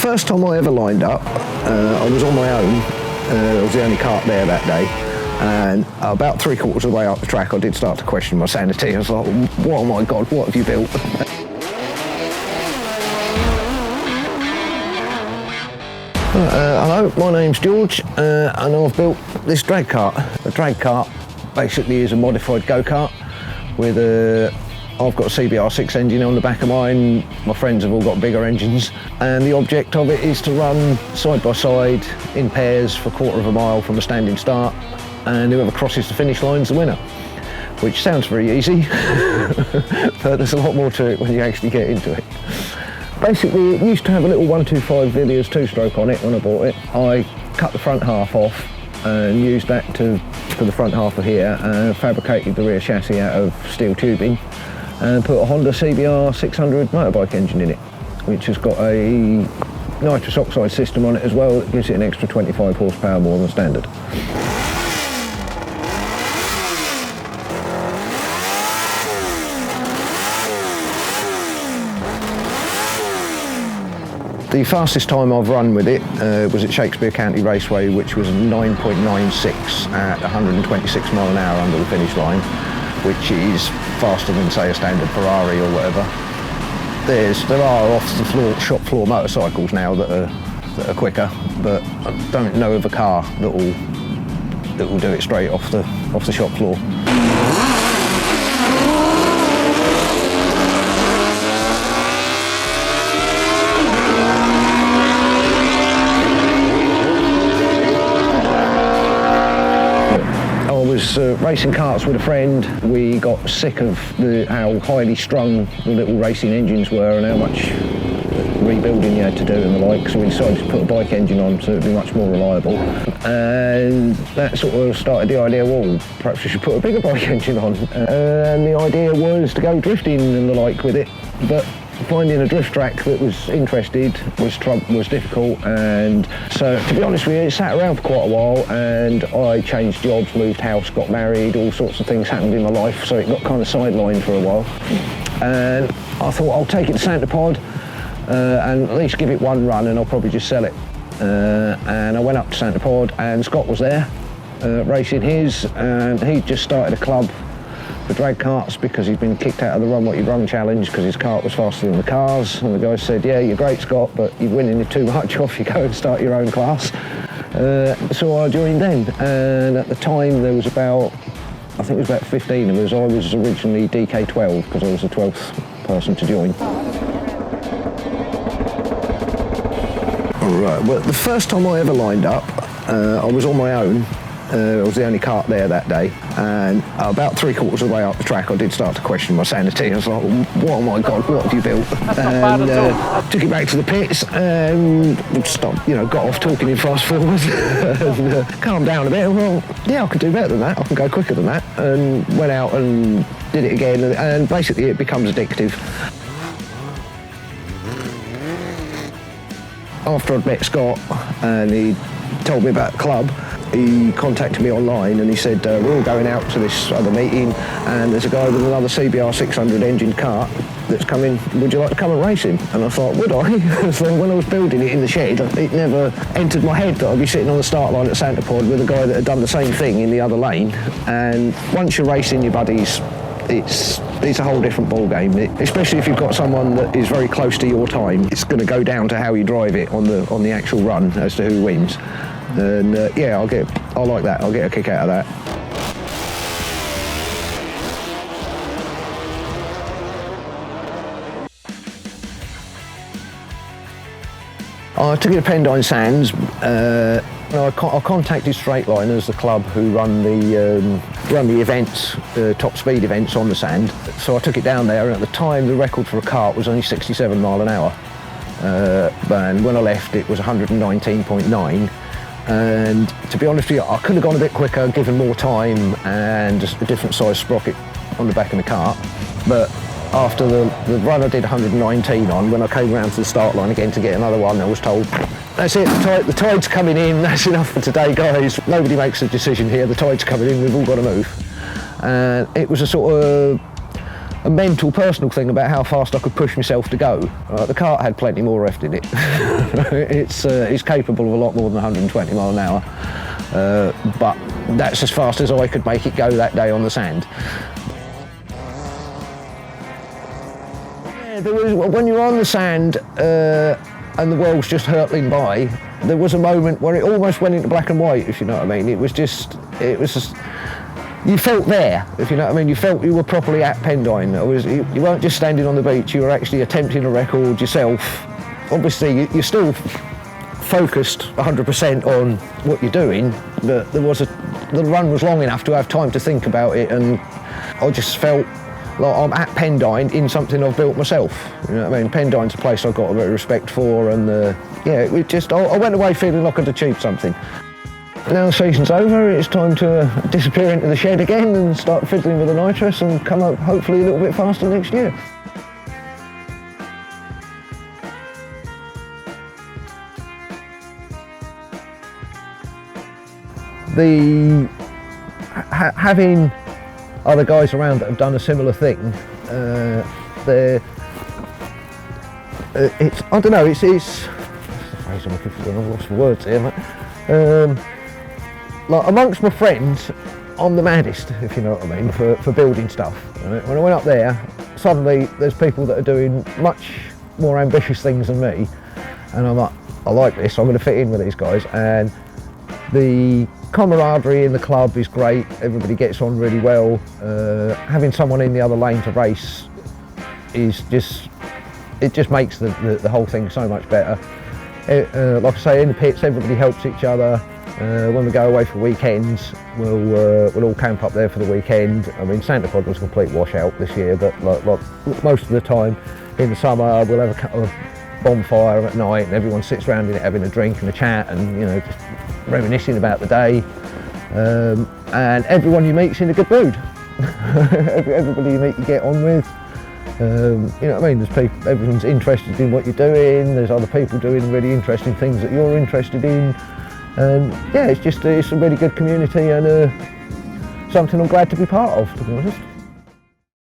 first time I ever lined up, I was on my own. I was the only kart there that day, and about 3/4 of the way up the track I did start to question my sanity. I was like, oh my God, what have you built? Hello, my name's George, and I've built this drag kart. A drag kart basically is a modified go-kart with I've got a CBR 6 engine on the back of mine, my friends have all got bigger engines, and the object of it is to run side by side in pairs for 1/4 of a mile from a standing start, and whoever crosses the finish line is the winner. Which sounds very easy, but there's a lot more to it when you actually get into it. Basically, it used to have a little 125 Villiers 2-stroke on it when I bought it. I cut the front half off and used that for the front half of here, and fabricated the rear chassis out of steel tubing and put a Honda CBR 600 motorbike engine in it, which has got a nitrous oxide system on it as well that gives it an extra 25 horsepower more than standard. The fastest time I've run with it was at Shakespeare County Raceway, which was 9.96 at 126 mile an hour under the finish line, which is faster than, say, a standard Ferrari or whatever. There are off-the-floor, shop floor motorcycles now that are quicker, but I don't know of a car that will do it straight off the shop floor. Racing karts with a friend. We got sick of how highly strung the little racing engines were and how much rebuilding you had to do and the like, so we decided to put a bike engine on so it'd be much more reliable. And that sort of started the idea, well, perhaps we should put a bigger bike engine on. And the idea was to go drifting and the like with it, but finding a drift track that was interested was difficult, and so to be honest with you, it sat around for quite a while, and I changed jobs, moved house, got married, all sorts of things happened in my life, so it got kind of sidelined for a while. And I thought I'll take it to Santa Pod and at least give it one run, and I'll probably just sell it. And I went up to Santa Pod, and Scott was there racing his, and he'd just started a club for drag karts because he'd been kicked out of the Run What You Run challenge because his kart was faster than the cars, and the guy said, yeah, you're great, Scott, but you're winning it too much, off you go and start your own class. So I joined then, and at the time there was I think it was about 15 of us. I was originally DK12 because I was the 12th person to join. Alright, well, the first time I ever lined up, I was on my own. I was the only kart there that day, and about 3/4 of the way up the track I did start to question my sanity. I was like, oh my God, what have you built? And took it back to the pits and got off talking in fast forward and calmed down a bit. Well, yeah, I can do better than that, I can go quicker than that, and went out and did it again, and basically it becomes addictive. After I'd met Scott and he told me about the club, he contacted me online and he said, we're all going out to this other meeting and there's a guy with another CBR 600 engine kart that's coming, would you like to come and race him? And I thought, would I? So when I was building it in the shed, it never entered my head that I'd be sitting on the start line at Santa Pod with a guy that had done the same thing in the other lane. And once you're racing your buddies, it's a whole different ball game, especially if you've got someone that is very close to your time. It's going to go down to how you drive it on the actual run as to who wins. And yeah, I like that. I'll get a kick out of that. I took it to Pendine Sands. I contacted Straightliners, the club who run the events, top speed events on the sand. So I took it down there, and at the time the record for a kart was only 67 mile an hour. And when I left it was 119.9. And to be honest with you, I could have gone a bit quicker, given more time and just a different size sprocket on the back of the cart. But after the run I did 119 on, when I came around to the start line again to get another one, I was told, that's it, the tide's coming in, that's enough for today, guys. Nobody makes a decision here, the tide's coming in, we've all got to move. And it was a sort of a mental, personal thing about how fast I could push myself to go. The kart had plenty more reft in it. It's capable of a lot more than 120 mile an hour, but that's as fast as I could make it go that day on the sand. Yeah, there was, when you're on the sand and the world's just hurtling by, there was a moment where it almost went into black and white, if you know what I mean. It was just, you felt there, if you know what I mean. You felt you were properly at Pendine. You weren't just standing on the beach, you were actually attempting a record yourself. Obviously, you're still focused 100% on what you're doing, but the run was long enough to have time to think about it, and I just felt like I'm at Pendine in something I've built myself. You know what I mean? Pendine's a place I've got a bit of respect for, and yeah, I went away feeling like I'd achieved something. Now the season's over, it's time to disappear into the shed again and start fiddling with the nitrous and come up hopefully a little bit faster next year. Having other guys around that have done a similar thing, I don't know, it's that's the phrase I'm looking for, I've lost for words here, mate. Like amongst my friends, I'm the maddest, if you know what I mean, for building stuff. Right? When I went up there, suddenly there's people that are doing much more ambitious things than me, and I'm like, I like this, I'm going to fit in with these guys. And the camaraderie in the club is great, everybody gets on really well. Having someone in the other lane to race is just makes the whole thing so much better. Like I say, in the pits everybody helps each other. When we go away for weekends, we'll all camp up there for the weekend. I mean, Santa Pod was a complete washout this year, but like most of the time in the summer we'll have a bonfire at night and everyone sits around in it having a drink and a chat and, you know, just reminiscing about the day. And everyone you meet's in a good mood. Everybody you meet you get on with. You know what I mean? There's people, everyone's interested in what you're doing. There's other people doing really interesting things that you're interested in. And yeah, it's a really good community and something I'm glad to be part of, to be honest.